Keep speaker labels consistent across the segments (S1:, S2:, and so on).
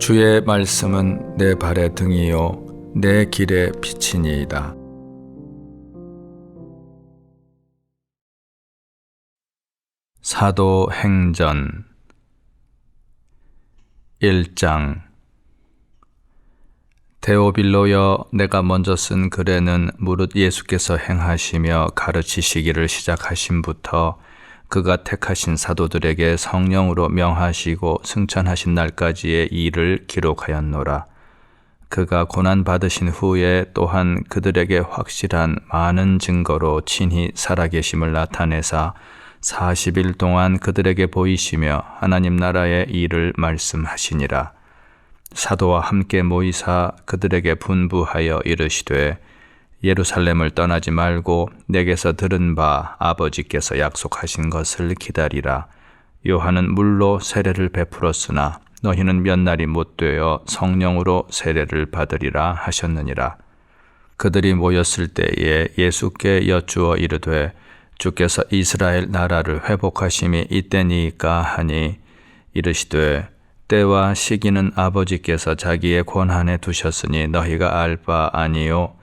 S1: 주의 말씀은 내 발의 등이요 내 길의 빛이니이다. 사도행전 1장. 데오빌로여, 내가 먼저 쓴 글에는 무릇 예수께서 행하시며 가르치시기를 시작하심부터 그가 택하신 사도들에게 성령으로 명하시고 승천하신 날까지의 일을 기록하였노라. 그가 고난받으신 후에 또한 그들에게 확실한 많은 증거로 친히 살아계심을 나타내사 40일 동안 그들에게 보이시며 하나님 나라의 일을 말씀하시니라. 사도와 함께 모이사 그들에게 분부하여 이르시되 예루살렘을 떠나지 말고 내게서 들은 바 아버지께서 약속하신 것을 기다리라. 요한은 물로 세례를 베풀었으나 너희는 몇 날이 못 되어 성령으로 세례를 받으리라 하셨느니라. 그들이 모였을 때에 예수께 여쭈어 이르되 주께서 이스라엘 나라를 회복하심이 이때니이까 하니 이르시되 때와 시기는 아버지께서 자기의 권한에 두셨으니 너희가 알 바 아니요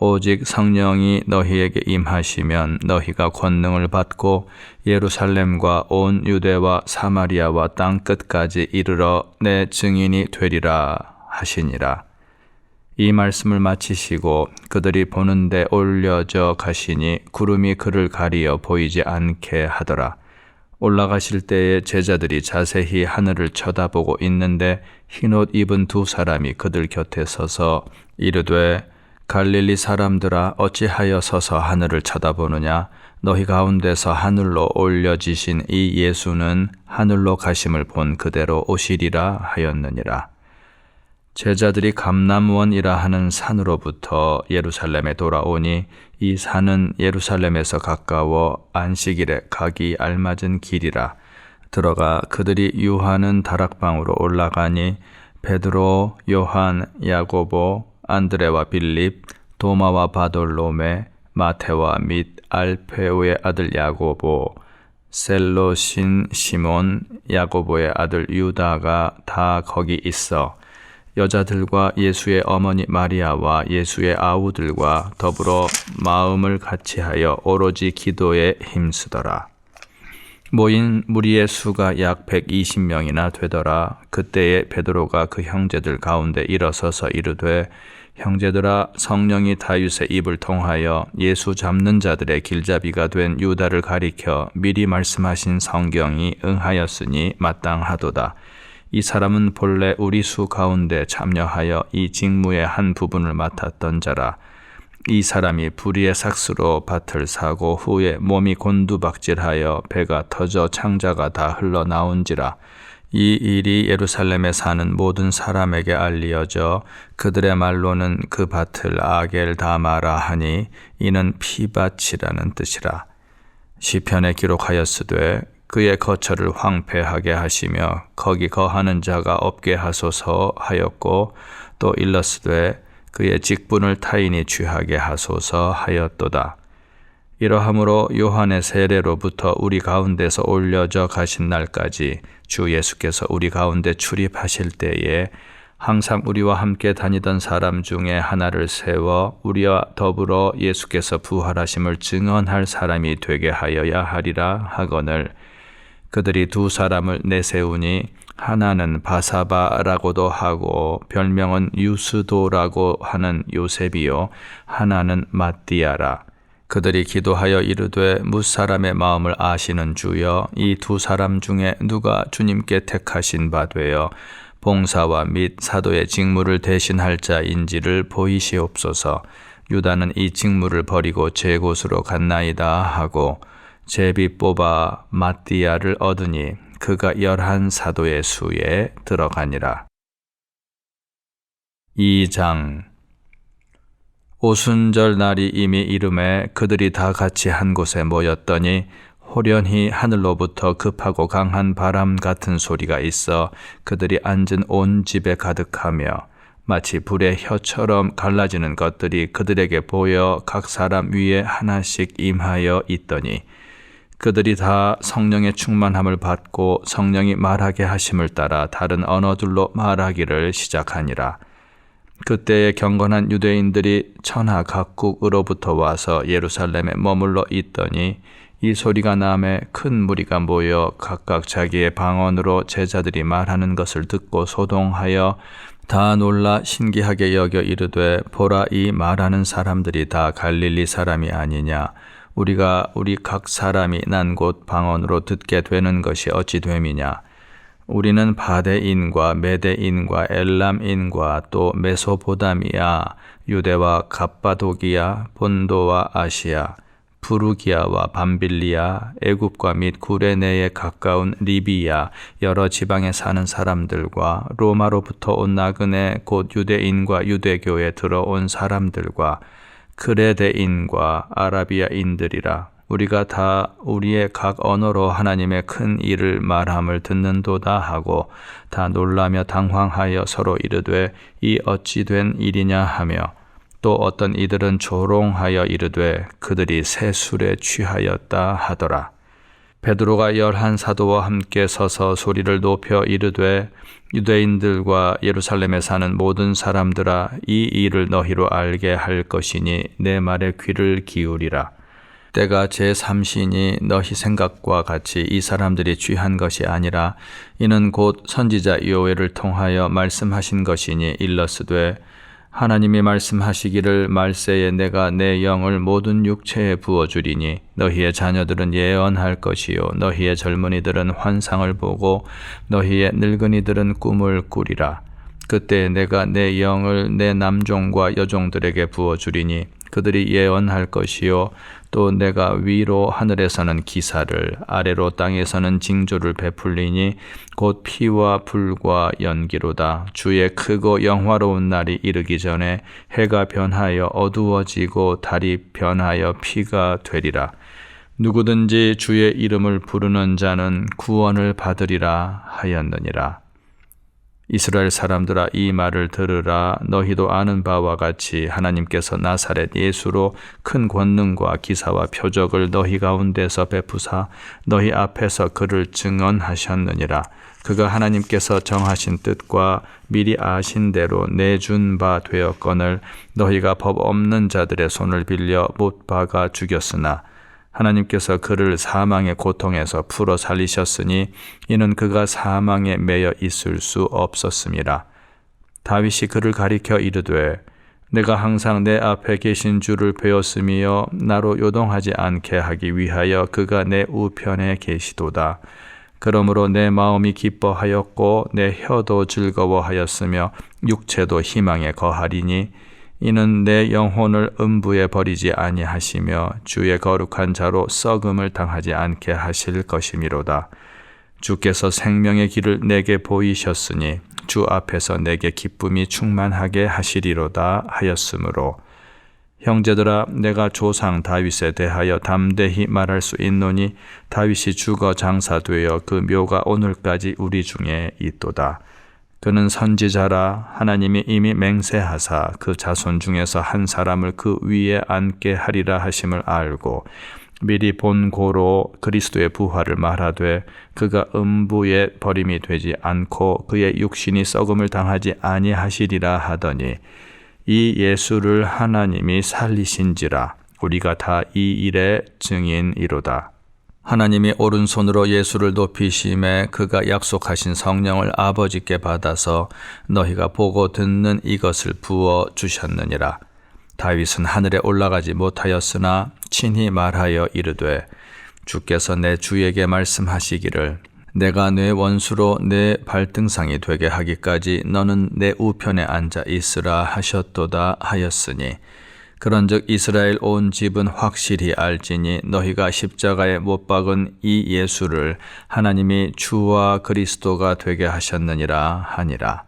S1: 오직 성령이 너희에게 임하시면 너희가 권능을 받고 예루살렘과 온 유대와 사마리아와 땅 끝까지 이르러 내 증인이 되리라 하시니라. 이 말씀을 마치시고 그들이 보는데 올려져 가시니 구름이 그를 가리어 보이지 않게 하더라. 올라가실 때에 제자들이 자세히 하늘을 쳐다보고 있는데 흰옷 입은 두 사람이 그들 곁에 서서 이르되 갈릴리 사람들아, 어찌하여 서서 하늘을 쳐다보느냐? 너희 가운데서 하늘로 올려지신 이 예수는 하늘로 가심을 본 그대로 오시리라 하였느니라. 제자들이 감람원이라 하는 산으로부터 예루살렘에 돌아오니 이 산은 예루살렘에서 가까워 안식일에 가기 알맞은 길이라. 들어가 그들이 유하는 다락방으로 올라가니 베드로, 요한, 야고보, 안드레와 빌립, 도마와 바돌로메, 마테와 및 알페오의 아들 야고보, 셀로신 시몬, 야고보의 아들 유다가 다 거기 있어 여자들과 예수의 어머니 마리아와 예수의 아우들과 더불어 마음을 같이하여 오로지 기도에 힘쓰더라. 모인 무리의 수가 약 120명이나 되더라. 그때에 베드로가 그 형제들 가운데 일어서서 이르되 형제들아, 성령이 다윗의 입을 통하여 예수 잡는 자들의 길잡이가 된 유다를 가리켜 미리 말씀하신 성경이 응하였으니 마땅하도다. 이 사람은 본래 우리 수 가운데 참여하여 이 직무의 한 부분을 맡았던 자라. 이 사람이 불의의 삭스로 밭을 사고 후에 몸이 곤두박질하여 배가 터져 창자가 다 흘러나온지라. 이 일이 예루살렘에 사는 모든 사람에게 알리어져 그들의 말로는 그 밭을 아겔다마라 하니 이는 피밭이라는 뜻이라. 시편에 기록하였으되 그의 거처를 황폐하게 하시며 거기 거하는 자가 없게 하소서 하였고 또 일렀으되 그의 직분을 타인이 취하게 하소서 하였도다. 이러함으로 요한의 세례로부터 우리 가운데서 올려져 가신 날까지 주 예수께서 우리 가운데 출입하실 때에 항상 우리와 함께 다니던 사람 중에 하나를 세워 우리와 더불어 예수께서 부활하심을 증언할 사람이 되게 하여야 하리라 하거늘 그들이 두 사람을 내세우니 하나는 바사바라고도 하고 별명은 유스도라고 하는 요셉이요 하나는 마띠아라. 그들이 기도하여 이르되 뭇사람의 마음을 아시는 주여, 이 두 사람 중에 누가 주님께 택하신 바 되어 봉사와 및 사도의 직무를 대신할 자인지를 보이시옵소서. 유다는 이 직무를 버리고 제 곳으로 갔나이다 하고 제비 뽑아 마띠아를 얻으니 그가 11 사도의 수에 들어가니라. 2장. 오순절 날이 이미 이름에 그들이 다 같이 한 곳에 모였더니 호련히 하늘로부터 급하고 강한 바람 같은 소리가 있어 그들이 앉은 온 집에 가득하며 마치 불의 혀처럼 갈라지는 것들이 그들에게 보여 각 사람 위에 하나씩 임하여 있더니 그들이 다 성령의 충만함을 받고 성령이 말하게 하심을 따라 다른 언어들로 말하기를 시작하니라. 그때에 경건한 유대인들이 천하 각국으로부터 와서 예루살렘에 머물러 있더니 이 소리가 나매 큰 무리가 모여 각각 자기의 방언으로 제자들이 말하는 것을 듣고 소동하여 다 놀라 신기하게 여겨 이르되 보라, 이 말하는 사람들이 다 갈릴리 사람이 아니냐. 우리가 우리 각 사람이 난 곳 방언으로 듣게 되는 것이 어찌 됨이냐. 우리는 바데인과 메데인과 엘람인과 또 메소포다미아, 유대와 갑바도기아, 본도와 아시아, 부르기아와 밤빌리아, 애굽과 및 구레네에 가까운 리비아, 여러 지방에 사는 사람들과 로마로부터 온 나그네 곧 유대인과 유대교에 들어온 사람들과 크레데인과 아라비아인들이라. 우리가 다 우리의 각 언어로 하나님의 큰 일을 말함을 듣는도다 하고 다 놀라며 당황하여 서로 이르되 이 어찌 된 일이냐 하며 또 어떤 이들은 조롱하여 이르되 그들이 새 술에 취하였다 하더라. 베드로가 11 사도와 함께 서서 소리를 높여 이르되 유대인들과 예루살렘에 사는 모든 사람들아, 이 일을 너희로 알게 할 것이니 내 말에 귀를 기울이라. 때가 제3시니 너희 생각과 같이 이 사람들이 취한 것이 아니라 이는 곧 선지자 요엘을 통하여 말씀하신 것이니 일러스되 하나님이 말씀하시기를 말세에 내가 내 영을 모든 육체에 부어주리니 너희의 자녀들은 예언할 것이요 너희의 젊은이들은 환상을 보고 너희의 늙은이들은 꿈을 꾸리라. 그때 내가 내 영을 내 남종과 여종들에게 부어주리니 그들이 예언할 것이요 또 내가 위로 하늘에서는 기사를 아래로 땅에서는 징조를 베풀리니 곧 피와 불과 연기로다. 주의 크고 영화로운 날이 이르기 전에 해가 변하여 어두워지고 달이 변하여 피가 되리라. 누구든지 주의 이름을 부르는 자는 구원을 받으리라 하였느니라. 이스라엘 사람들아, 이 말을 들으라. 너희도 아는 바와 같이 하나님께서 나사렛 예수로 큰 권능과 기사와 표적을 너희 가운데서 베푸사 너희 앞에서 그를 증언하셨느니라. 그가 하나님께서 정하신 뜻과 미리 아신 대로 내준 바 되었거늘 너희가 법 없는 자들의 손을 빌려 못 박아 죽였으나 하나님께서 그를 사망의 고통에서 풀어 살리셨으니 이는 그가 사망에 매여 있을 수 없었음이라. 다윗이 그를 가리켜 이르되 내가 항상 내 앞에 계신 주를 배웠으며 나로 요동하지 않게 하기 위하여 그가 내 우편에 계시도다. 그러므로 내 마음이 기뻐하였고 내 혀도 즐거워하였으며 육체도 희망에 거하리니 이는 내 영혼을 음부에 버리지 아니하시며 주의 거룩한 자로 썩음을 당하지 않게 하실 것이미로다. 주께서 생명의 길을 내게 보이셨으니 주 앞에서 내게 기쁨이 충만하게 하시리로다 하였으므로 형제들아, 내가 조상 다윗에 대하여 담대히 말할 수 있노니 다윗이 죽어 장사되어 그 묘가 오늘까지 우리 중에 있도다. 그는 선지자라. 하나님이 이미 맹세하사 그 자손 중에서 한 사람을 그 위에 앉게 하리라 하심을 알고 미리 본 고로 그리스도의 부활을 말하되 그가 음부에 버림이 되지 않고 그의 육신이 썩음을 당하지 아니하시리라 하더니 이 예수를 하나님이 살리신지라. 우리가 다 이 일의 증인이로다. 하나님이 오른손으로 예수를 높이심에 그가 약속하신 성령을 아버지께 받아서 너희가 보고 듣는 이것을 부어 주셨느니라. 다윗은 하늘에 올라가지 못하였으나 친히 말하여 이르되 주께서 내 주에게 말씀하시기를 내가 내 원수로 내 발등상이 되게 하기까지 너는 내 우편에 앉아 있으라 하셨도다 하였으니 그런즉 이스라엘 온 집은 확실히 알지니 너희가 십자가에 못 박은 이 예수를 하나님이 주와 그리스도가 되게 하셨느니라 하니라.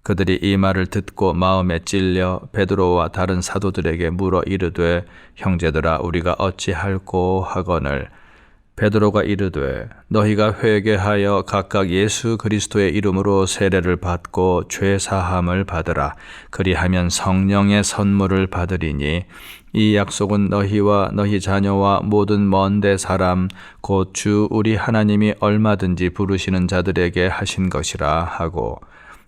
S1: 그들이 이 말을 듣고 마음에 찔려 베드로와 다른 사도들에게 물어 이르되 형제들아, 우리가 어찌할꼬 하거늘 베드로가 이르되 너희가 회개하여 각각 예수 그리스도의 이름으로 세례를 받고 죄 사함을 받으라. 그리하면 성령의 선물을 받으리니 이 약속은 너희와 너희 자녀와 모든 먼데 사람 곧 주 우리 하나님이 얼마든지 부르시는 자들에게 하신 것이라 하고,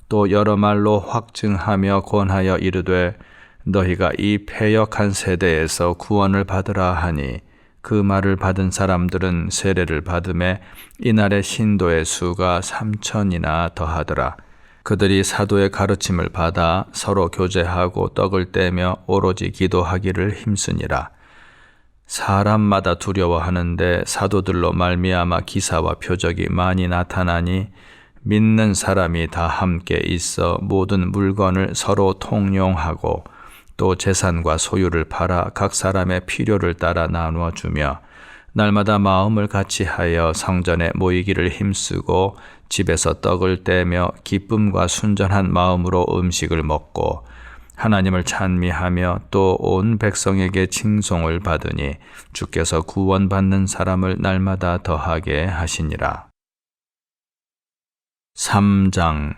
S1: 또 여러 말로 확증하며 권하여 이르되 너희가 이 패역한 세대에서 구원을 받으라 하니, 그 말을 받은 사람들은 세례를 받음에 이날의 신도의 수가 3,000이나 더하더라. 그들이 사도의 가르침을 받아 서로 교제하고 떡을 떼며 오로지 기도하기를 힘쓰니라. 사람마다 두려워하는데 사도들로 말미암아 기사와 표적이 많이 나타나니 믿는 사람이 다 함께 있어 모든 물건을 서로 통용하고 또 재산과 소유를 팔아 각 사람의 필요를 따라 나누어 주며 날마다 마음을 같이하여 성전에 모이기를 힘쓰고 집에서 떡을 떼며 기쁨과 순전한 마음으로 음식을 먹고 하나님을 찬미하며 또 온 백성에게 칭송을 받으니 주께서 구원받는 사람을 날마다 더하게 하시니라. 3장.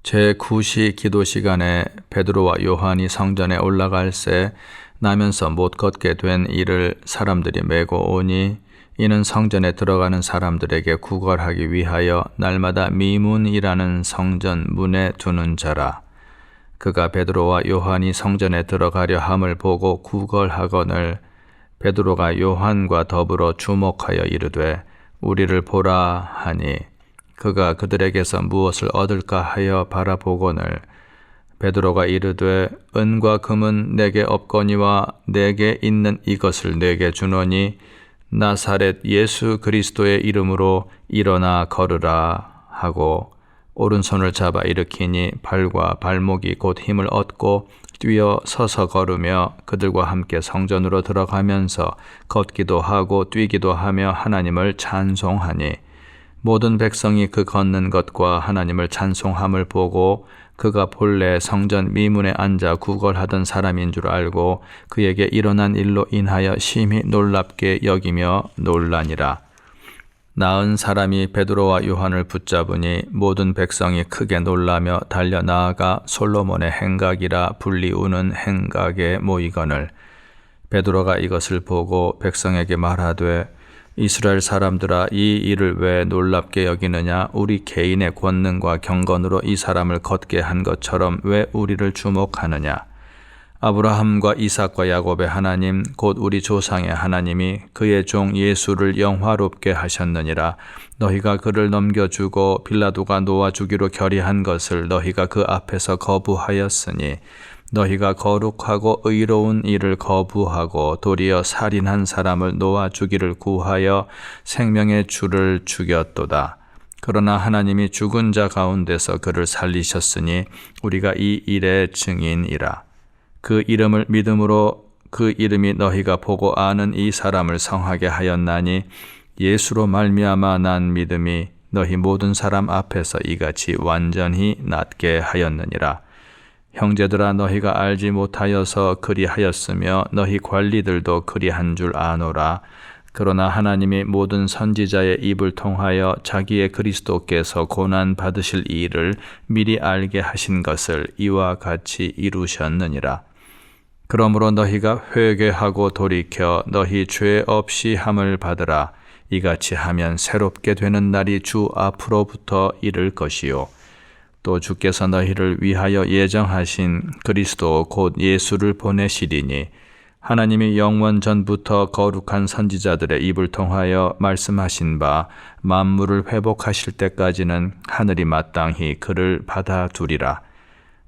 S1: 제9시 기도 시간에 베드로와 요한이 성전에 올라갈새 나면서 못 걷게 된 이를 사람들이 메고 오니, 이는 성전에 들어가는 사람들에게 구걸하기 위하여 날마다 미문이라는 성전 문에 두는 자라. 그가 베드로와 요한이 성전에 들어가려 함을 보고 구걸하거늘 베드로가 요한과 더불어 주목하여 이르되 우리를 보라 하니, 그가 그들에게서 무엇을 얻을까 하여 바라보거늘 베드로가 이르되 은과 금은 내게 없거니와 내게 있는 이것을 내게 주노니 나사렛 예수 그리스도의 이름으로 일어나 걸으라 하고 오른손을 잡아 일으키니 발과 발목이 곧 힘을 얻고 뛰어 서서 걸으며 그들과 함께 성전으로 들어가면서 걷기도 하고 뛰기도 하며 하나님을 찬송하니, 모든 백성이 그 걷는 것과 하나님을 찬송함을 보고 그가 본래 성전 미문에 앉아 구걸하던 사람인 줄 알고 그에게 일어난 일로 인하여 심히 놀랍게 여기며 놀라니라. 나은 사람이 베드로와 요한을 붙잡으니 모든 백성이 크게 놀라며 달려 나아가 솔로몬의 행각이라 불리우는 행각에 모이거늘 베드로가 이것을 보고 백성에게 말하되 이스라엘 사람들아, 이 일을 왜 놀랍게 여기느냐? 우리 개인의 권능과 경건으로 이 사람을 걷게 한 것처럼 왜 우리를 주목하느냐? 아브라함과 이삭과 야곱의 하나님 곧 우리 조상의 하나님이 그의 종 예수를 영화롭게 하셨느니라. 너희가 그를 넘겨주고 빌라도가 놓아 주기로 결의한 것을 너희가 그 앞에서 거부하였으니 너희가 거룩하고 의로운 일을 거부하고 도리어 살인한 사람을 놓아 주기를 구하여 생명의 주를 죽였도다. 그러나 하나님이 죽은 자 가운데서 그를 살리셨으니 우리가 이 일의 증인이라. 그 이름을 믿음으로 그 이름이 너희가 보고 아는 이 사람을 성하게 하였나니 예수로 말미암아 난 믿음이 너희 모든 사람 앞에서 이같이 완전히 낫게 하였느니라. 형제들아, 너희가 알지 못하여서 그리하였으며 너희 관리들도 그리한 줄 아노라. 그러나 하나님이 모든 선지자의 입을 통하여 자기의 그리스도께서 고난 받으실 일을 미리 알게 하신 것을 이와 같이 이루셨느니라. 그러므로 너희가 회개하고 돌이켜 너희 죄 없이 함을 받으라. 이같이 하면 새롭게 되는 날이 주 앞으로부터 이를 것이요. 또 주께서 너희를 위하여 예정하신 그리스도 곧 예수를 보내시리니 하나님이 영원 전부터 거룩한 선지자들의 입을 통하여 말씀하신 바 만물을 회복하실 때까지는 하늘이 마땅히 그를 받아두리라.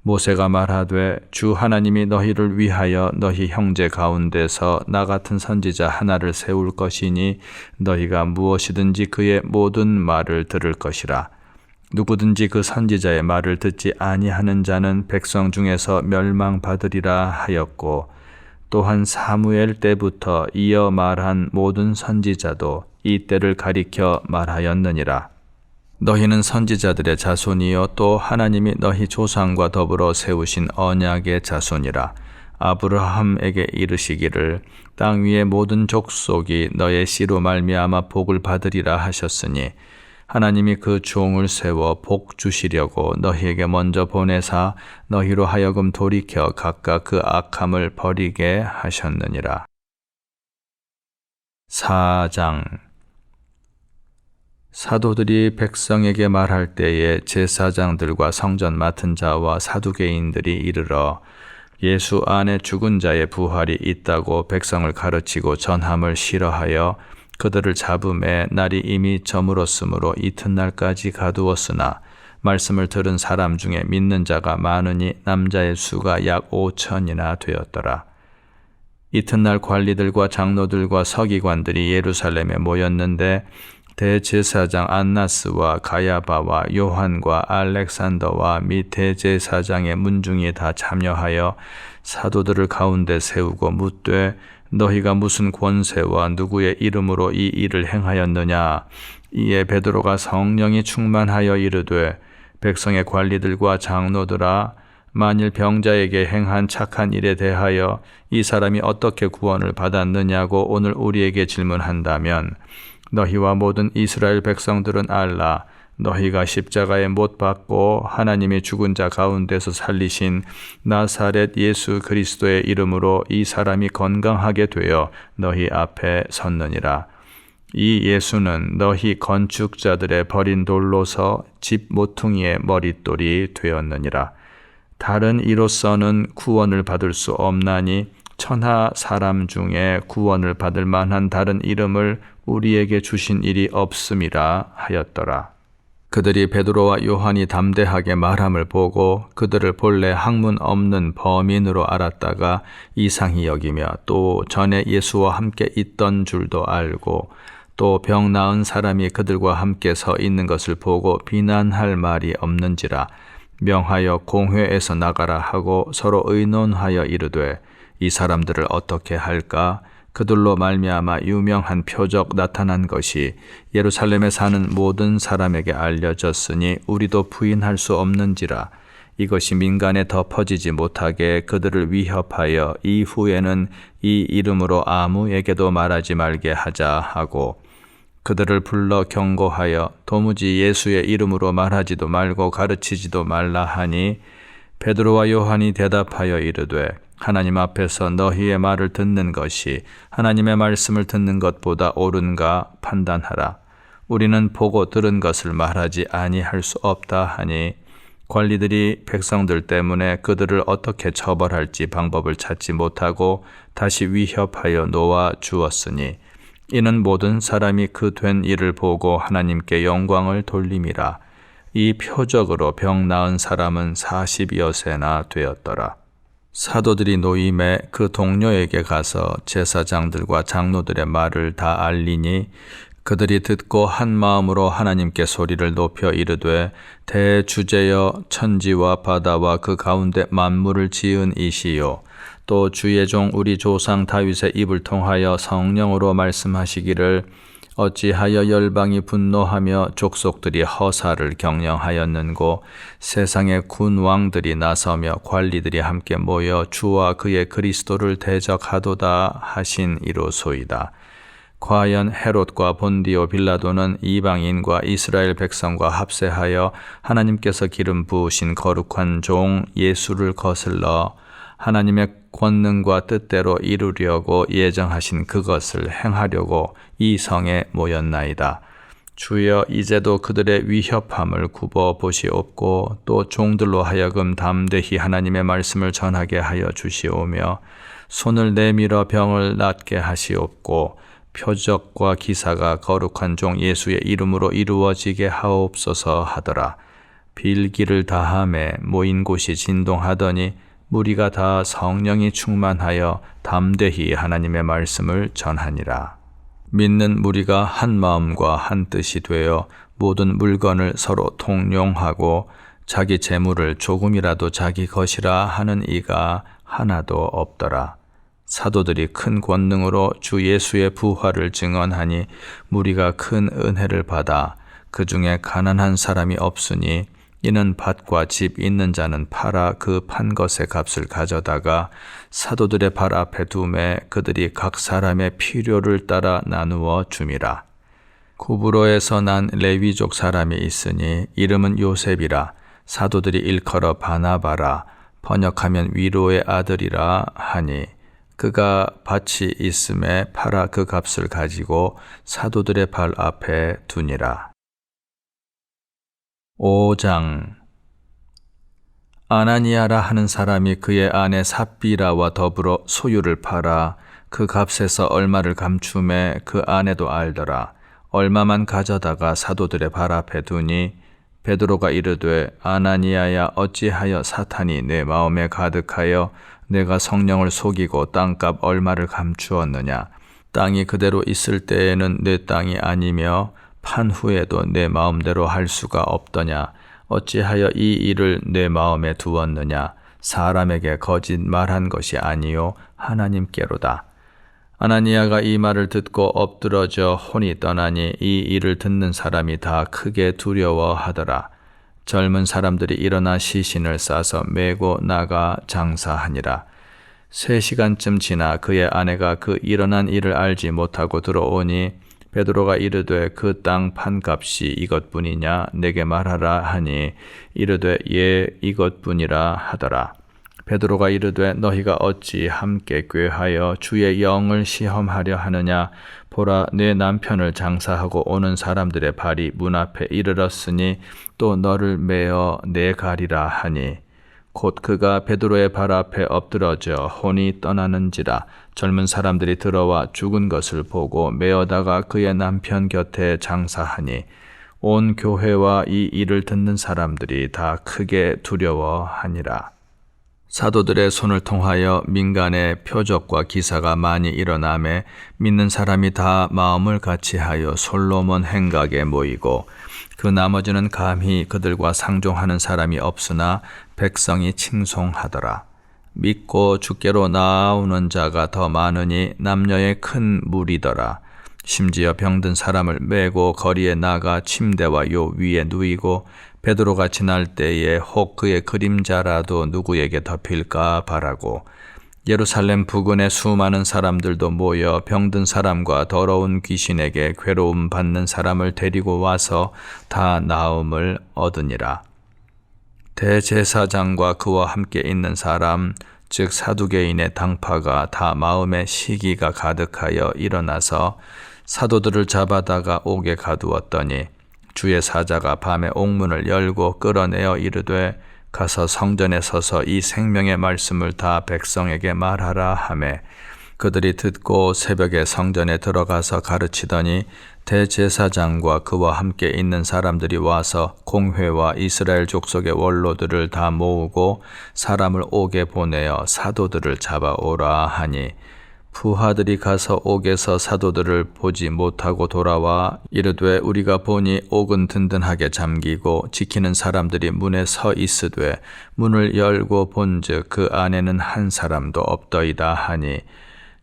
S1: 모세가 말하되 주 하나님이 너희를 위하여 너희 형제 가운데서 나 같은 선지자 하나를 세울 것이니 너희가 무엇이든지 그의 모든 말을 들을 것이라. 누구든지 그 선지자의 말을 듣지 아니하는 자는 백성 중에서 멸망받으리라 하였고, 또한 사무엘 때부터 이어 말한 모든 선지자도 이 때를 가리켜 말하였느니라. 너희는 선지자들의 자손이요 또 하나님이 너희 조상과 더불어 세우신 언약의 자손이라. 아브라함에게 이르시기를 땅 위의 모든 족속이 너의 씨로 말미암아 복을 받으리라 하셨으니 하나님이 그 종을 세워 복 주시려고 너희에게 먼저 보내사 너희로 하여금 돌이켜 각각 그 악함을 버리게 하셨느니라. 4장. 사도들이 백성에게 말할 때에 제사장들과 성전 맡은 자와 사두개인들이 이르러 예수 안에 죽은 자의 부활이 있다고 백성을 가르치고 전함을 싫어하여 그들을 잡음에 날이 이미 저물었으므로 이튿날까지 가두었으나 말씀을 들은 사람 중에 믿는 자가 많으니 남자의 수가 약 5천이나 되었더라. 이튿날 관리들과 장로들과 서기관들이 예루살렘에 모였는데 대제사장 안나스와 가야바와 요한과 알렉산더와 및 대제사장의 문중이 다 참여하여 사도들을 가운데 세우고 묻되 너희가 무슨 권세와 누구의 이름으로 이 일을 행하였느냐? 이에 베드로가 성령이 충만하여 이르되 백성의 관리들과 장로들아 만일 병자에게 행한 착한 일에 대하여 이 사람이 어떻게 구원을 받았느냐고 오늘 우리에게 질문한다면 너희와 모든 이스라엘 백성들은 알라. 너희가 십자가에 못 박고 하나님이 죽은 자 가운데서 살리신 나사렛 예수 그리스도의 이름으로 이 사람이 건강하게 되어 너희 앞에 섰느니라. 이 예수는 너희 건축자들의 버린 돌로서 집 모퉁이의 머릿돌이 되었느니라. 다른 이로서는 구원을 받을 수 없나니 천하 사람 중에 구원을 받을 만한 다른 이름을 우리에게 주신 일이 없음이라 하였더라. 그들이 베드로와 요한이 담대하게 말함을 보고 그들을 본래 학문 없는 범인으로 알았다가 이상히 여기며 또 전에 예수와 함께 있던 줄도 알고 또 병 나은 사람이 그들과 함께 서 있는 것을 보고 비난할 말이 없는지라 명하여 공회에서 나가라 하고 서로 의논하여 이르되 이 사람들을 어떻게 할까? 그들로 말미암아 유명한 표적 나타난 것이 예루살렘에 사는 모든 사람에게 알려졌으니 우리도 부인할 수 없는지라. 이것이 민간에 더 퍼지지 못하게 그들을 위협하여 이후에는 이 이름으로 아무에게도 말하지 말게 하자 하고 그들을 불러 경고하여 도무지 예수의 이름으로 말하지도 말고 가르치지도 말라 하니 베드로와 요한이 대답하여 이르되 하나님 앞에서 너희의 말을 듣는 것이 하나님의 말씀을 듣는 것보다 옳은가 판단하라. 우리는 보고 들은 것을 말하지 아니할 수 없다 하니 관리들이 백성들 때문에 그들을 어떻게 처벌할지 방법을 찾지 못하고 다시 위협하여 놓아 주었으니 이는 모든 사람이 그 된 일을 보고 하나님께 영광을 돌림이라. 이 표적으로 병 나은 사람은 40여세나 되었더라. 사도들이 노임에 그 동료에게 가서 제사장들과 장로들의 말을 다 알리니 그들이 듣고 한 마음으로 하나님께 소리를 높여 이르되 대주제여 천지와 바다와 그 가운데 만물을 지은 이시요 또 주의 종 우리 조상 다윗의 입을 통하여 성령으로 말씀하시기를 어찌하여 열방이 분노하며 족속들이 허사를 경영하였는고 세상의 군왕들이 나서며 관리들이 함께 모여 주와 그의 그리스도를 대적하도다 하신 이로소이다. 과연 헤롯과 본디오 빌라도는 이방인과 이스라엘 백성과 합세하여 하나님께서 기름 부으신 거룩한 종 예수를 거슬러 하나님의 권능과 뜻대로 이루려고 예정하신 그것을 행하려고 이 성에 모였나이다. 주여 이제도 그들의 위협함을 굽어 보시옵고 또 종들로 하여금 담대히 하나님의 말씀을 전하게 하여 주시오며 손을 내밀어 병을 낫게 하시옵고 표적과 기사가 거룩한 종 예수의 이름으로 이루어지게 하옵소서 하더라. 빌기를 다함에 모인 곳이 진동하더니 무리가 다 성령이 충만하여 담대히 하나님의 말씀을 전하니라. 믿는 무리가 한 마음과 한 뜻이 되어 모든 물건을 서로 통용하고 자기 재물을 조금이라도 자기 것이라 하는 이가 하나도 없더라. 사도들이 큰 권능으로 주 예수의 부활을 증언하니 무리가 큰 은혜를 받아 그 중에 가난한 사람이 없으니 이는 밭과 집 있는 자는 팔아 그 판 것의 값을 가져다가 사도들의 발 앞에 두매 그들이 각 사람의 필요를 따라 나누어 줌이라. 구브로에서 난 레위족 사람이 있으니 이름은 요셉이라. 사도들이 일컬어 바나바라, 번역하면 위로의 아들이라 하니, 그가 밭이 있음에 팔아 그 값을 가지고 사도들의 발 앞에 두니라. 5장. 아나니아라 하는 사람이 그의 아내 삽비라와 더불어 소유를 팔아 그 값에서 얼마를 감춤에 그 아내도 알더라. 얼마만 가져다가 사도들의 발 앞에 두니 베드로가 이르되, 아나니아야, 어찌하여 사탄이 내 마음에 가득하여 내가 성령을 속이고 땅값 얼마를 감추었느냐. 땅이 그대로 있을 때에는 내 땅이 아니며 판 후에도 내 마음대로 할 수가 없더냐. 어찌하여 이 일을 내 마음에 두었느냐. 사람에게 거짓 말한 것이 아니요 하나님께로다. 아나니아가 이 말을 듣고 엎드러져 혼이 떠나니 이 일을 듣는 사람이 다 크게 두려워하더라. 젊은 사람들이 일어나 시신을 싸서 메고 나가 장사하니라. 3시간쯤 지나 그의 아내가 그 일어난 일을 알지 못하고 들어오니 베드로가 이르되, 그 땅 판값이 이것뿐이냐 내게 말하라 하니 이르되, 예, 이것뿐이라 하더라. 베드로가 이르되, 너희가 어찌 함께 꾀하여 주의 영을 시험하려 하느냐. 보라, 내 남편을 장사하고 오는 사람들의 발이 문 앞에 이르렀으니 또 너를 메어 내가리라 하니, 곧 그가 베드로의 발 앞에 엎드러져 혼이 떠나는지라. 젊은 사람들이 들어와 죽은 것을 보고 메어다가 그의 남편 곁에 장사하니 온 교회와 이 일을 듣는 사람들이 다 크게 두려워하니라. 사도들의 손을 통하여 민간의 표적과 기사가 많이 일어나매 믿는 사람이 다 마음을 같이하여 솔로몬 행각에 모이고, 그 나머지는 감히 그들과 상종하는 사람이 없으나 백성이 칭송하더라. 믿고 주께로 나아오는 자가 더 많으니 남녀의 큰 무리더라. 심지어 병든 사람을 메고 거리에 나가 침대와 요 위에 누이고, 베드로가 지날 때에 혹 그의 그림자라도 누구에게 덮일까 바라고, 예루살렘 부근에 수많은 사람들도 모여 병든 사람과 더러운 귀신에게 괴로움 받는 사람을 데리고 와서 다 나음을 얻으니라. 대제사장과 그와 함께 있는 사람, 즉 사두개인의 당파가 다 마음에 시기가 가득하여 일어나서 사도들을 잡아다가 옥에 가두었더니, 주의 사자가 밤에 옥문을 열고 끌어내어 이르되, 가서 성전에 서서 이 생명의 말씀을 다 백성에게 말하라 하매, 그들이 듣고 새벽에 성전에 들어가서 가르치더니 대제사장과 그와 함께 있는 사람들이 와서 공회와 이스라엘 족속의 원로들을 다 모으고 사람을 옥에 보내어 사도들을 잡아오라 하니, 부하들이 가서 옥에서 사도들을 보지 못하고 돌아와 이르되, 우리가 보니 옥은 든든하게 잠기고 지키는 사람들이 문에 서 있으되 문을 열고 본즉 그 안에는 한 사람도 없더이다 하니,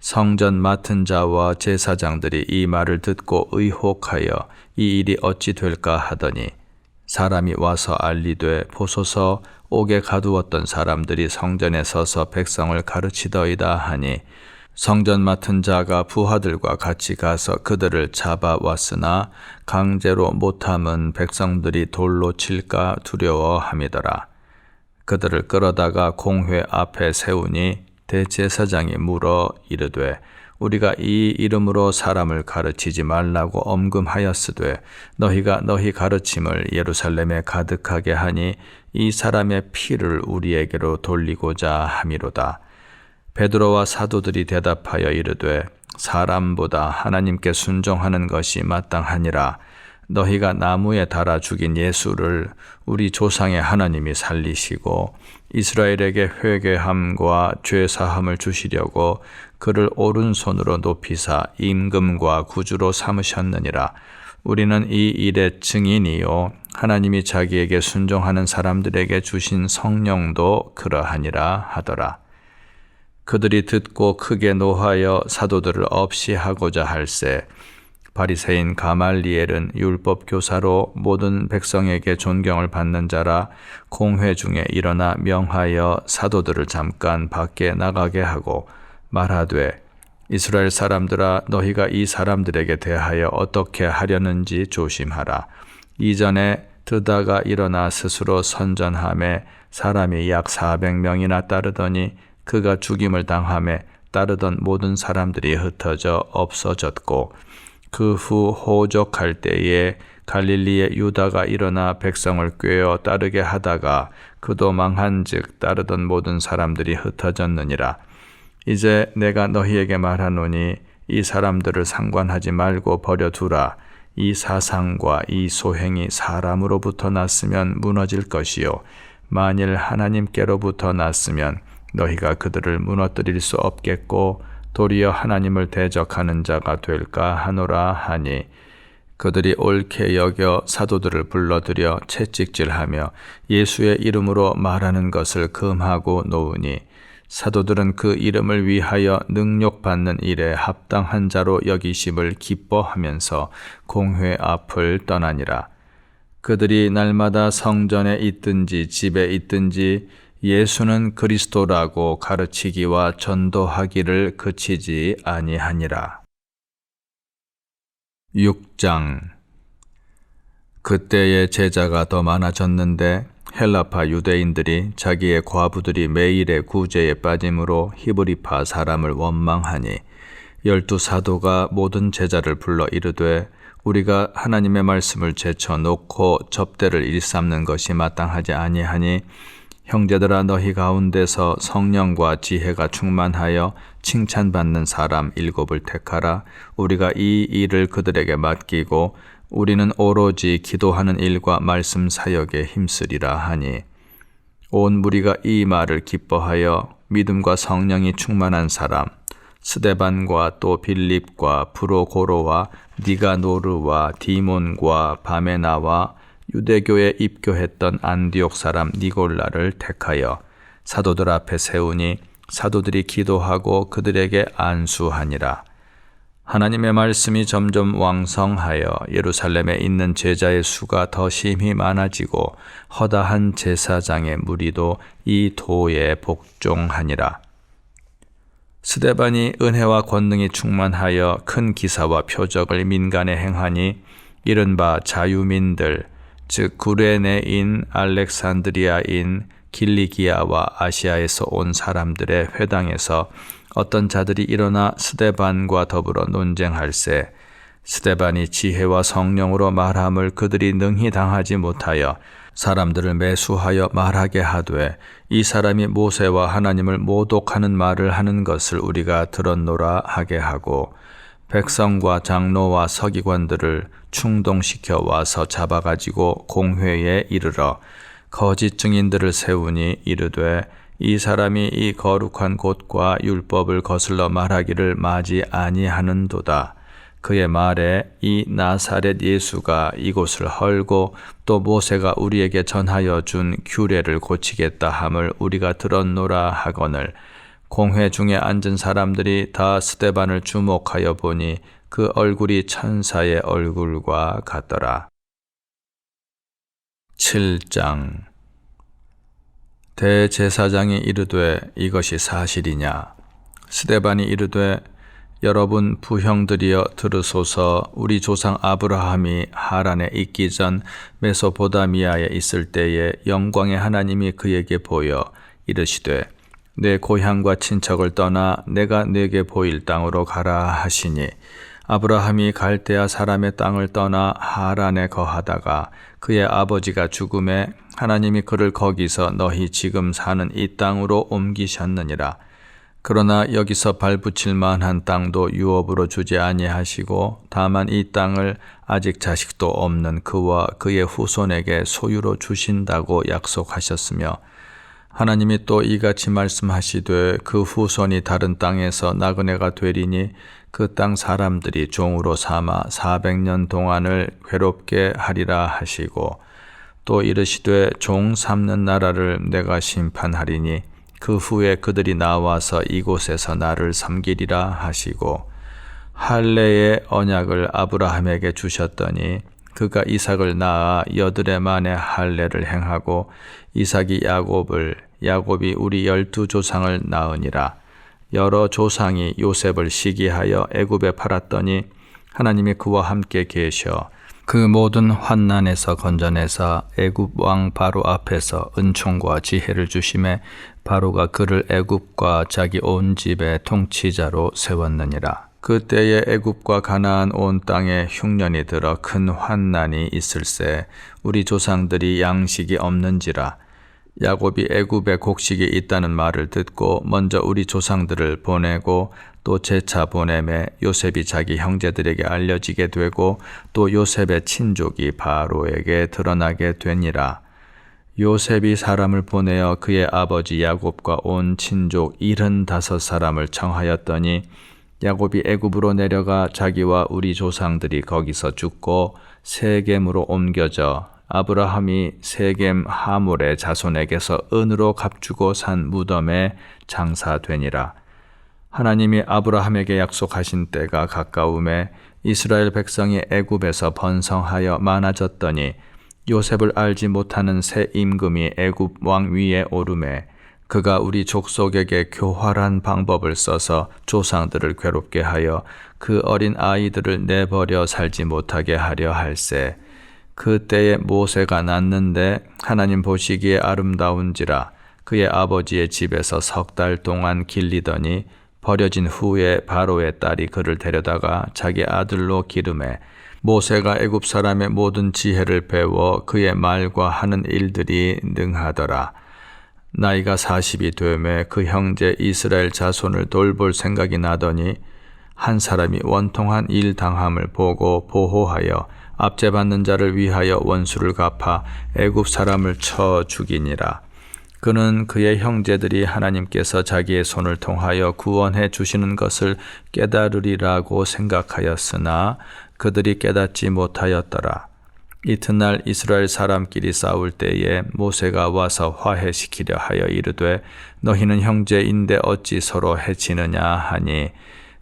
S1: 성전 맡은 자와 제사장들이 이 말을 듣고 의혹하여 이 일이 어찌 될까 하더니, 사람이 와서 알리되, 보소서, 옥에 가두었던 사람들이 성전에 서서 백성을 가르치더이다 하니, 성전 맡은 자가 부하들과 같이 가서 그들을 잡아왔으나 강제로 못함은 백성들이 돌로 칠까 두려워함이더라. 그들을 끌어다가 공회 앞에 세우니 대제사장이 물어 이르되, 우리가 이 이름으로 사람을 가르치지 말라고 엄금하였으되 너희가 너희 가르침을 예루살렘에 가득하게 하니 이 사람의 피를 우리에게로 돌리고자 함이로다. 베드로와 사도들이 대답하여 이르되, 사람보다 하나님께 순종하는 것이 마땅하니라. 너희가 나무에 달아 죽인 예수를 우리 조상의 하나님이 살리시고 이스라엘에게 회개함과 죄사함을 주시려고 그를 오른손으로 높이사 임금과 구주로 삼으셨느니라. 우리는 이 일의 증인이요 하나님이 자기에게 순종하는 사람들에게 주신 성령도 그러하니라 하더라. 그들이 듣고 크게 노하여 사도들을 없이 하고자 할세, 바리새인 가말리엘은 율법 교사로 모든 백성에게 존경을 받는 자라 공회 중에 일어나 명하여 사도들을 잠깐 밖에 나가게 하고 말하되 이스라엘 사람들아 너희가 이 사람들에게 대하여 어떻게 하려는지 조심하라. 이전에 드다가 일어나 스스로 선전하매 사람이 약 400명이나 따르더니 그가 죽임을 당하매 따르던 모든 사람들이 흩어져 없어졌고 그 후 호적할 때에 갈릴리의 유다가 일어나 백성을 꾀어 따르게 하다가 그도 망한즉 따르던 모든 사람들이 흩어졌느니라. 이제 내가 너희에게 말하노니 이 사람들을 상관하지 말고 버려두라. 이 사상과 이 소행이 사람으로부터 났으면 무너질 것이요 만일 하나님께로부터 났으면 너희가 그들을 무너뜨릴 수 없겠고 도리어 하나님을 대적하는 자가 될까 하노라 하니 그들이 옳게 여겨 사도들을 불러들여 채찍질하며 예수의 이름으로 말하는 것을 금하고 놓으니 사도들은 그 이름을 위하여 능욕받는 일에 합당한 자로 여기심을 기뻐하면서 공회 앞을 떠나니라. 그들이 날마다 성전에 있든지 집에 있든지 예수는 그리스도라고 가르치기와 전도하기를 그치지 아니하니라. 6장. 그때의 제자가 더 많아졌는데 헬라파 유대인들이 자기의 과부들이 매일의 구제에 빠짐으로 히브리파 사람을 원망하니 12 사도가 모든 제자를 불러 이르되 우리가 하나님의 말씀을 제쳐놓고 접대를 일삼는 것이 마땅하지 아니하니 형제들아 너희 가운데서 성령과 지혜가 충만하여 칭찬받는 사람 7을 택하라. 우리가 이 일을 그들에게 맡기고 우리는 오로지 기도하는 일과 말씀 사역에 힘쓰리라 하니 온 무리가 이 말을 기뻐하여 믿음과 성령이 충만한 사람 스데반과 또 빌립과 브로고로와 니가노르와 디몬과 바메나와 유대교에 입교했던 안디옥 사람 니골라를 택하여 사도들 앞에 세우니 사도들이 기도하고 그들에게 안수하니라. 하나님의 말씀이 점점 왕성하여 예루살렘에 있는 제자의 수가 더 심히 많아지고 허다한 제사장의 무리도 이 도에 복종하니라. 스데반이 은혜와 권능이 충만하여 큰 기사와 표적을 민간에 행하니 이른바 자유민들 즉 구레네인 알렉산드리아인 길리기아와 아시아에서 온 사람들의 회당에서 어떤 자들이 일어나 스데반과 더불어 논쟁할세 스데반이 지혜와 성령으로 말함을 그들이 능히 당하지 못하여 사람들을 매수하여 말하게 하되 이 사람이 모세와 하나님을 모독하는 말을 하는 것을 우리가 들었노라 하게 하고 백성과 장로와 서기관들을 충동시켜 와서 잡아가지고 공회에 이르러 거짓 증인들을 세우니 이르되 이 사람이 이 거룩한 곳과 율법을 거슬러 말하기를 마지 아니하는도다. 그의 말에 이 나사렛 예수가 이곳을 헐고 또 모세가 우리에게 전하여 준 규례를 고치겠다 함을 우리가 들었노라 하거늘 공회 중에 앉은 사람들이 다 스데반을 주목하여 보니 그 얼굴이 천사의 얼굴과 같더라. 7장. 대제사장이 이르되 이것이 사실이냐? 스데반이 이르되 여러분 부형들이여 들으소서. 우리 조상 아브라함이 하란에 있기 전 메소포다미아에 있을 때에 영광의 하나님이 그에게 보여 이르시되 내 고향과 친척을 떠나 내가 네게 보일 땅으로 가라 하시니 아브라함이 갈대아 사람의 땅을 떠나 하란에 거하다가 그의 아버지가 죽음에 하나님이 그를 거기서 너희 지금 사는 이 땅으로 옮기셨느니라. 그러나 여기서 발붙일 만한 땅도 유업으로 주지 아니하시고 다만 이 땅을 아직 자식도 없는 그와 그의 후손에게 소유로 주신다고 약속하셨으며 하나님이 또 이같이 말씀하시되 그 후손이 다른 땅에서 나그네가 되리니 그 땅 사람들이 종으로 삼아 400년 동안을 괴롭게 하리라 하시고 또 이르시되 종 삼는 나라를 내가 심판하리니 그 후에 그들이 나와서 이곳에서 나를 섬기리라 하시고 할례의 언약을 아브라함에게 주셨더니 그가 이삭을 낳아 여드레 만에 할례를 행하고 이삭이 야곱이 우리 12조상을 낳으니라. 여러 조상이 요셉을 시기하여 애굽에 팔았더니 하나님이 그와 함께 계셔 그 모든 환난에서 건져내사 애굽 왕 바로 앞에서 은총과 지혜를 주심에 바로가 그를 애굽과 자기 온 집의 통치자로 세웠느니라. 그때에 애굽과 가나안 온 땅에 흉년이 들어 큰 환난이 있을세 우리 조상들이 양식이 없는지라. 야곱이 애굽에 곡식이 있다는 말을 듣고 먼저 우리 조상들을 보내고 또 재차 보내매 요셉이 자기 형제들에게 알려지게 되고 또 요셉의 친족이 바로에게 드러나게 되니라. 요셉이 사람을 보내어 그의 아버지 야곱과 온 친족 75사람을 청하였더니 야곱이 애굽으로 내려가 자기와 우리 조상들이 거기서 죽고 세겜으로 옮겨져 아브라함이 세겜 하몰의 자손에게서 은으로 값주고 산 무덤에 장사되니라. 하나님이 아브라함에게 약속하신 때가 가까움에 이스라엘 백성이 애굽에서 번성하여 많아졌더니 요셉을 알지 못하는 새 임금이 애굽 왕 위에 오르매 그가 우리 족속에게 교활한 방법을 써서 조상들을 괴롭게 하여 그 어린 아이들을 내버려 살지 못하게 하려 할세. 그때에 모세가 낳는데 하나님 보시기에 아름다운지라 그의 아버지의 집에서 3달 동안 길리더니 버려진 후에 바로의 딸이 그를 데려다가 자기 아들로 기르매 모세가 애굽 사람의 모든 지혜를 배워 그의 말과 하는 일들이 능하더라. 나이가 40이 되매 그 형제 이스라엘 자손을 돌볼 생각이 나더니 한 사람이 원통한 일 당함을 보고 보호하여 압제받는 자를 위하여 원수를 갚아 애굽 사람을 쳐 죽이니라. 그는 그의 형제들이 하나님께서 자기의 손을 통하여 구원해 주시는 것을 깨달으리라고 생각하였으나 그들이 깨닫지 못하였더라. 이튿날 이스라엘 사람끼리 싸울 때에 모세가 와서 화해시키려 하여 이르되 너희는 형제인데 어찌 서로 해치느냐 하니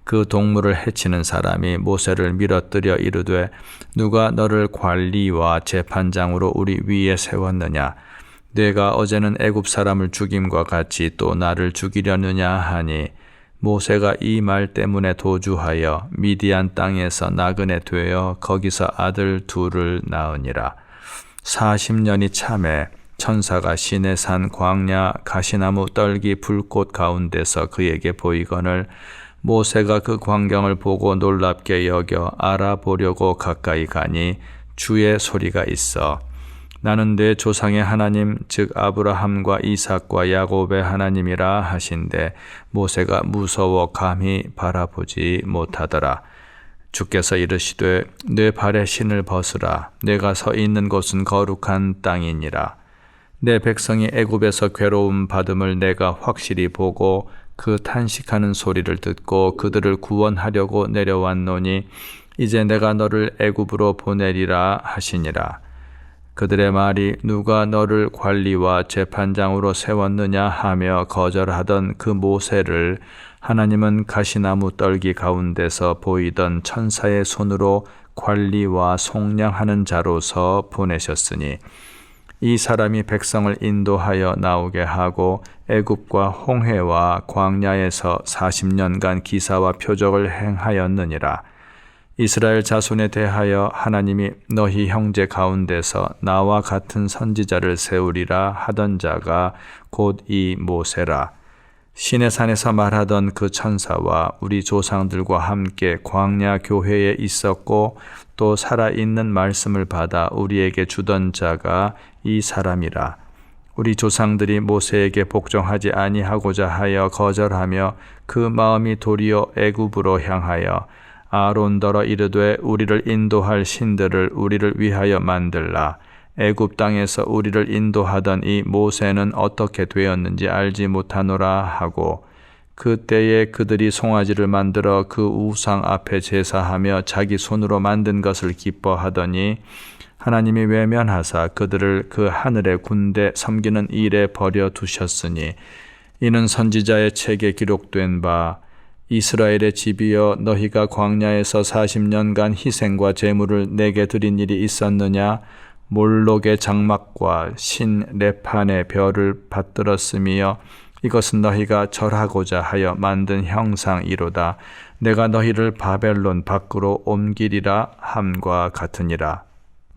S1: 그 동물을 해치는 사람이 모세를 밀어뜨려 이르되 누가 너를 관리와 재판장으로 우리 위에 세웠느냐 내가 어제는 애굽 사람을 죽임과 같이 또 나를 죽이려느냐 하니 모세가 이 말 때문에 도주하여 미디안 땅에서 나그네 되어 거기서 아들 2을 낳으니라. 40년이 참에 천사가 시내산 광야 가시나무 떨기 불꽃 가운데서 그에게 보이거늘 모세가 그 광경을 보고 놀랍게 여겨 알아보려고 가까이 가니 주의 소리가 있어 나는 내 조상의 하나님 즉 아브라함과 이삭과 야곱의 하나님이라 하신대 모세가 무서워 감히 바라보지 못하더라. 주께서 이르시되 내 발에 신을 벗으라 내가 서 있는 곳은 거룩한 땅이니라. 내 백성이 애굽에서 괴로움 받음을 내가 확실히 보고 그 탄식하는 소리를 듣고 그들을 구원하려고 내려왔노니 이제 내가 너를 애굽으로 보내리라 하시니라. 그들의 말이 누가 너를 관리와 재판장으로 세웠느냐 하며 거절하던 그 모세를 하나님은 가시나무 떨기 가운데서 보이던 천사의 손으로 관리와 속량하는 자로서 보내셨으니 이 사람이 백성을 인도하여 나오게 하고 애굽과 홍해와 광야에서 40년간 기사와 표적을 행하였느니라. 이스라엘 자손에 대하여 하나님이 너희 형제 가운데서 나와 같은 선지자를 세우리라 하던 자가 곧 이 모세라. 시내산에서 말하던 그 천사와 우리 조상들과 함께 광야 교회에 있었고 또 살아있는 말씀을 받아 우리에게 주던 자가 이 사람이라. 우리 조상들이 모세에게 복종하지 아니하고자 하여 거절하며 그 마음이 도리어 애굽으로 향하여 아론더러 이르되 우리를 인도할 신들을 우리를 위하여 만들라. 애굽 땅에서 우리를 인도하던 이 모세는 어떻게 되었는지 알지 못하노라 하고 그때에 그들이 송아지를 만들어 그 우상 앞에 제사하며 자기 손으로 만든 것을 기뻐하더니 하나님이 외면하사 그들을 그 하늘의 군대 섬기는 일에 버려 두셨으니 이는 선지자의 책에 기록된 바 이스라엘의 집이여, 너희가 광야에서 40년간 희생과 제물을 내게 드린 일이 있었느냐? 몰록의 장막과 신 레판의 별을 받들었으며 이것은 너희가 절하고자 하여 만든 형상이로다. 내가 너희를 바벨론 밖으로 옮기리라 함과 같으니라.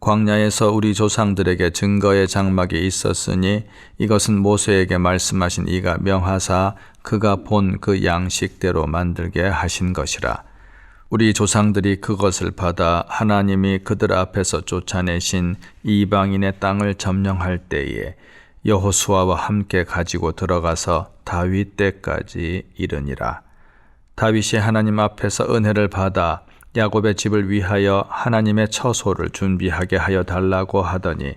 S1: 광야에서 우리 조상들에게 증거의 장막이 있었으니 이것은 모세에게 말씀하신 이가 명하사 그가 본 그 양식대로 만들게 하신 것이라. 우리 조상들이 그것을 받아 하나님이 그들 앞에서 쫓아내신 이방인의 땅을 점령할 때에 여호수아와 함께 가지고 들어가서 다윗 때까지 이르니라. 다윗이 하나님 앞에서 은혜를 받아 야곱의 집을 위하여 하나님의 처소를 준비하게 하여 달라고 하더니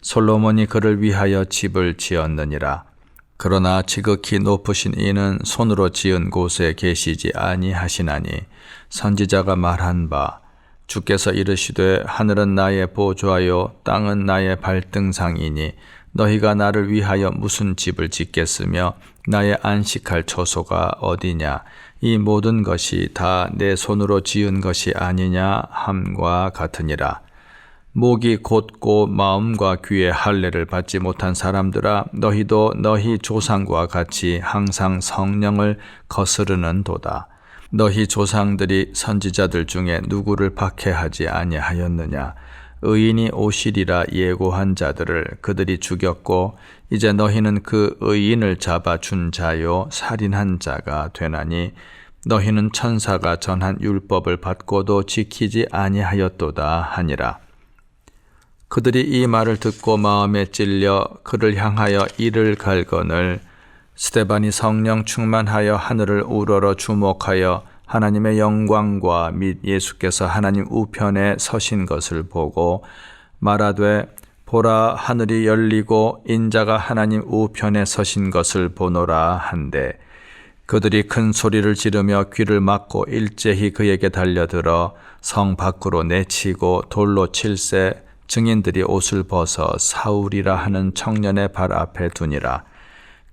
S1: 솔로몬이 그를 위하여 집을 지었느니라. 그러나 지극히 높으신 이는 손으로 지은 곳에 계시지 아니하시나니 선지자가 말한 바 주께서 이르시되 하늘은 나의 보좌요 땅은 나의 발등상이니 너희가 나를 위하여 무슨 집을 짓겠으며 나의 안식할 처소가 어디냐? 이 모든 것이 다 내 손으로 지은 것이 아니냐 함과 같으니라. 목이 곧고 마음과 귀의 할례를 받지 못한 사람들아, 너희도 너희 조상과 같이 항상 성령을 거스르는도다. 너희 조상들이 선지자들 중에 누구를 박해하지 아니하였느냐? 의인이 오시리라 예고한 자들을 그들이 죽였고 이제 너희는 그 의인을 잡아 준 자요 살인한 자가 되나니 너희는 천사가 전한 율법을 받고도 지키지 아니하였도다 하니라. 그들이 이 말을 듣고 마음에 찔려 그를 향하여 이를 갈거늘 스데반이 성령 충만하여 하늘을 우러러 주목하여 하나님의 영광과 및 예수께서 하나님 우편에 서신 것을 보고 말하되 보라 하늘이 열리고 인자가 하나님 우편에 서신 것을 보노라 한데 그들이 큰 소리를 지르며 귀를 막고 일제히 그에게 달려들어 성 밖으로 내치고 돌로 칠세 증인들이 옷을 벗어 사울이라 하는 청년의 발 앞에 두니라.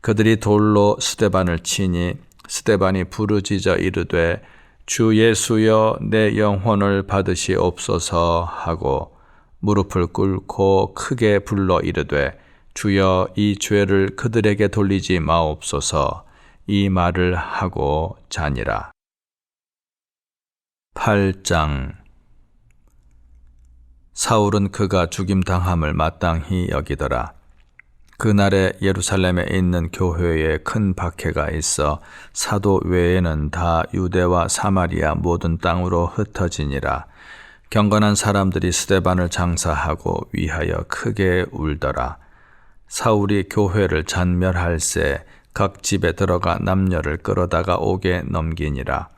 S1: 그들이 돌로 스데반을 치니 스데반이 부르짖어 이르되 주 예수여 내 영혼을 받으시옵소서 하고 무릎을 꿇고 크게 불러 이르되 주여 이 죄를 그들에게 돌리지 마옵소서. 이 말을 하고 자니라. 8장. 사울은 그가 죽임당함을 마땅히 여기더라. 그날에 예루살렘에 있는 교회에 큰 박해가 있어 사도 외에는 다 유대와 사마리아 모든 땅으로 흩어지니라. 경건한 사람들이 스데반을 장사하고 위하여 크게 울더라. 사울이 교회를 잔멸할새 각 집에 들어가 남녀를 끌어다가 옥에 넘기니라.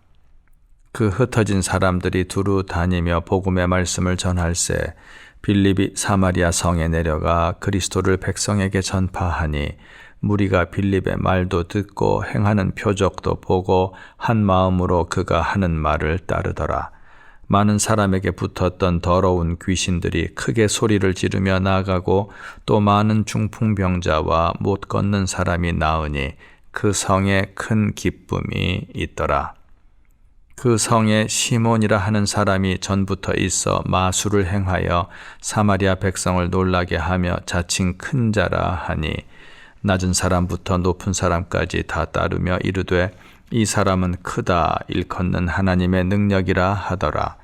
S1: 그 흩어진 사람들이 두루 다니며 복음의 말씀을 전할새 빌립이 사마리아 성에 내려가 그리스도를 백성에게 전파하니 무리가 빌립의 말도 듣고 행하는 표적도 보고 한 마음으로 그가 하는 말을 따르더라. 많은 사람에게 붙었던 더러운 귀신들이 크게 소리를 지르며 나가고 또 많은 중풍병자와 못 걷는 사람이 나으니 그 성에 큰 기쁨이 있더라. 그 성에 시몬이라 하는 사람이 전부터 있어 마술을 행하여 사마리아 백성을 놀라게 하며 자칭 큰 자라 하니 낮은 사람부터 높은 사람까지 다 따르며 이르되 이 사람은 크다 일컫는 하나님의 능력이라 하더라.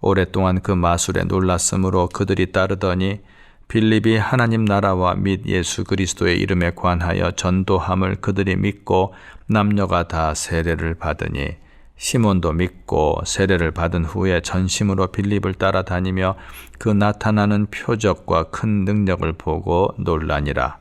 S1: 오랫동안 그 마술에 놀랐으므로 그들이 따르더니 빌립이 하나님 나라와 및 예수 그리스도의 이름에 관하여 전도함을 그들이 믿고 남녀가 다 세례를 받으니 시몬도 믿고 세례를 받은 후에 전심으로 빌립을 따라다니며 그 나타나는 표적과 큰 능력을 보고 놀라니라.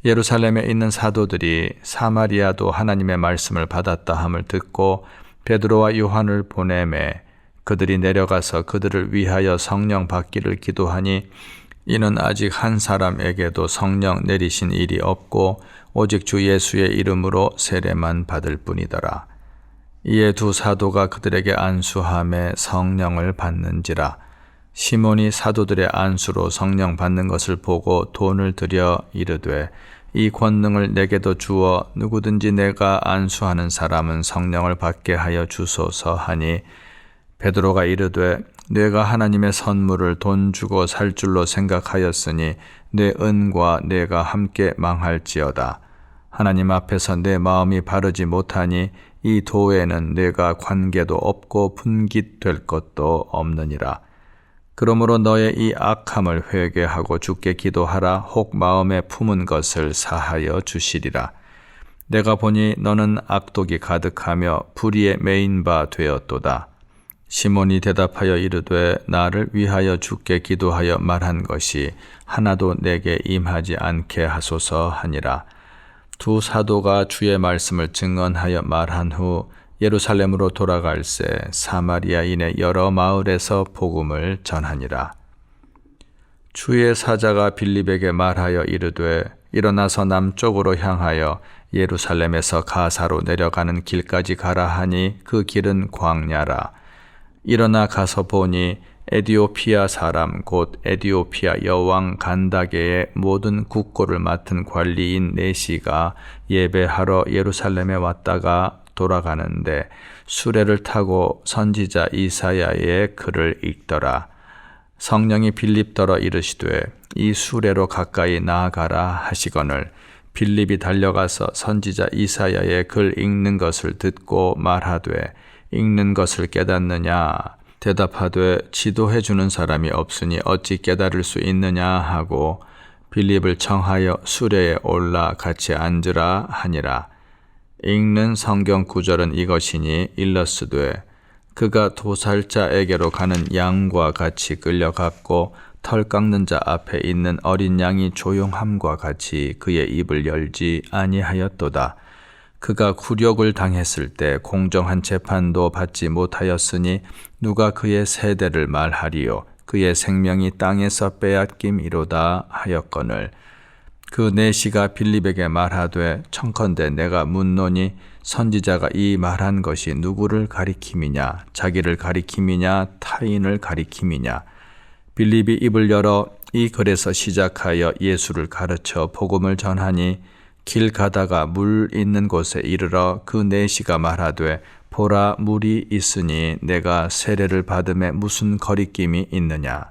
S1: 예루살렘에 있는 사도들이 사마리아도 하나님의 말씀을 받았다 함을 듣고 베드로와 요한을 보내매 그들이 내려가서 그들을 위하여 성령 받기를 기도하니 이는 아직 한 사람에게도 성령 내리신 일이 없고 오직 주 예수의 이름으로 세례만 받을 뿐이더라. 이에 두 사도가 그들에게 안수함에 성령을 받는지라. 시몬이 사도들의 안수로 성령 받는 것을 보고 돈을 들여 이르되 이 권능을 내게도 주어 누구든지 내가 안수하는 사람은 성령을 받게 하여 주소서 하니, 베드로가 이르되 내가 하나님의 선물을 돈 주고 살 줄로 생각하였으니 내 은과 내가 함께 망할지어다. 하나님 앞에서 내 마음이 바르지 못하니 이 도에는 내가 관계도 없고 분깃될 것도 없느니라. 그러므로 너의 이 악함을 회개하고 주께 기도하라. 혹 마음에 품은 것을 사하여 주시리라. 내가 보니 너는 악독이 가득하며 불의에 매인 바 되었도다. 시몬이 대답하여 이르되 나를 위하여 주께 기도하여 말한 것이 하나도 내게 임하지 않게 하소서 하니라. 두 사도가 주의 말씀을 증언하여 말한 후 예루살렘으로 돌아갈새 사마리아인의 여러 마을에서 복음을 전하니라. 주의 사자가 빌립에게 말하여 이르되 일어나서 남쪽으로 향하여 예루살렘에서 가사로 내려가는 길까지 가라 하니 그 길은 광야라. 일어나 가서 보니 에디오피아 사람 곧 에디오피아 여왕 간다게의 모든 국고를 맡은 관리인 네시가 예배하러 예루살렘에 왔다가 돌아가는데 수레를 타고 선지자 이사야의 글을 읽더라. 성령이 빌립더러 이르시되 이 수레로 가까이 나아가라 하시거늘 빌립이 달려가서 선지자 이사야의 글 읽는 것을 듣고 말하되 읽는 것을 깨닫느냐? 대답하되 지도해 주는 사람이 없으니 어찌 깨달을 수 있느냐 하고 빌립을 청하여 수레에 올라 같이 앉으라 하니라. 읽는 성경 구절은 이것이니 일러스되 그가 도살자에게로 가는 양과 같이 끌려갔고 털 깎는 자 앞에 있는 어린 양이 조용함과 같이 그의 입을 열지 아니하였도다. 그가 굴욕을 당했을 때 공정한 재판도 받지 못하였으니 누가 그의 세대를 말하리요. 그의 생명이 땅에서 빼앗김이로다 하였거늘 그 네시가 빌립에게 말하되 청컨대 내가 묻노니 선지자가 이 말한 것이 누구를 가리킴이냐? 자기를 가리킴이냐? 타인을 가리킴이냐? 빌립이 입을 열어 이 글에서 시작하여 예수를 가르쳐 복음을 전하니 길 가다가 물 있는 곳에 이르러 그 네시가 말하되 보라 물이 있으니 내가 세례를 받음에 무슨 거리낌이 있느냐.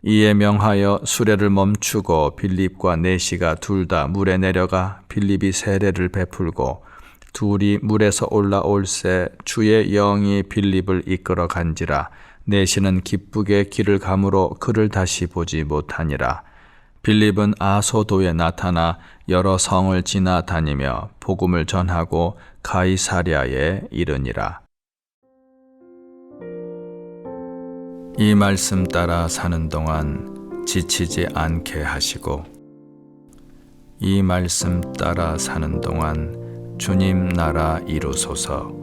S1: 이에 명하여 수레를 멈추고 빌립과 네시가 둘 다 물에 내려가 빌립이 세례를 베풀고 둘이 물에서 올라올새 주의 영이 빌립을 이끌어 간지라. 네시는 기쁘게 길을 가므로 그를 다시 보지 못하니라. 빌립은 아소도에 나타나 여러 성을 지나다니며 복음을 전하고 가이사랴에 이르니라. 이 말씀 따라 사는 동안 지치지 않게 하시고 이 말씀 따라 사는 동안 주님 나라 이루소서.